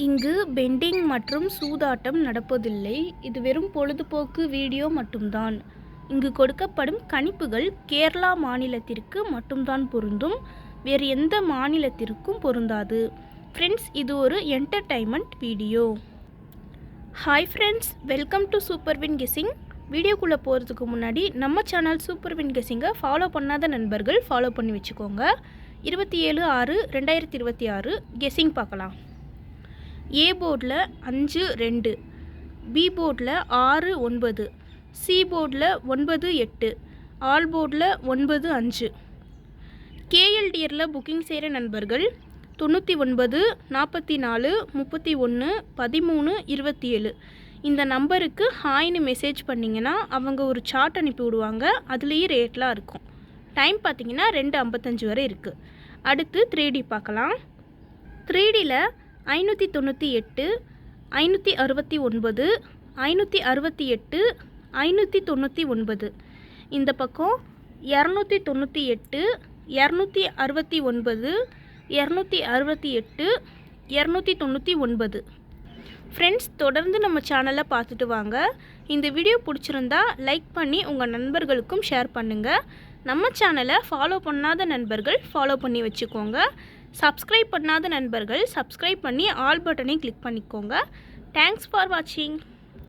இங்கு பெண்டிங் மற்றும் சூதாட்டம் நடப்பதில்லை. இது வெறும் பொழுதுபோக்கு வீடியோ மட்டும்தான். இங்கு கொடுக்கப்படும் கணிப்புகள் கேரளா மாநிலத்திற்கு மட்டும்தான் பொருந்தும். வேறு எந்த மாநிலத்திற்கும் பொருந்தாது. ஃப்ரெண்ட்ஸ், இது ஒரு entertainment video. Hi friends, welcome to super win guessing. வீடியோக்குள்ளே போகிறதுக்கு முன்னாடி நம்ம சேனல் சூப்பர் வின் கெஸ்ஸிங்கை ஃபாலோ பண்ணாத நண்பர்கள் ஃபாலோ பண்ணி வச்சுக்கோங்க. 27/6/2026 கெஸ்ஸிங் பார்க்கலாம். ஏ போர்டில் 5-2, பி போர்டில் 6-9, சி போர்டில் 9-8, ஆல் போர்டில் 9-5. கேஎல்டிஆரில் புக்கிங் செய்கிற நண்பர்கள் 99 44 31 13 27 இந்த நம்பருக்கு ஹாய்னு மெசேஜ் பண்ணிங்கன்னா அவங்க ஒரு சார்ட் அனுப்பி விடுவாங்க. அதுலேயே ரேட்லாம் இருக்கும். டைம் பார்த்திங்கன்னா 2:55 வரை இருக்குது. அடுத்து 3D பார்க்கலாம். 3Dயில் 598, 569, 568, 599. இந்த பக்கம் 298, 269, 268, 299. ஃப்ரெண்ட்ஸ், தொடர்ந்து நம்ம சேனலை பார்த்துட்டு வாங்க. இந்த வீடியோ பிடிச்சிருந்தா லைக் பண்ணி உங்கள் நண்பர்களுக்கும் ஷேர் பண்ணுங்கள். நம்ம சேனலை ஃபாலோ பண்ணாத நண்பர்கள் ஃபாலோ பண்ணி வச்சுக்கோங்க. சப்ஸ்கிரைப் பண்ணாத நண்பர்கள் சப்ஸ்கிரைப் பண்ணி ஆல் பட்டனை கிளிக் பண்ணிக்கோங்க. தேங்க்ஸ் ஃபார் வாட்சிங்.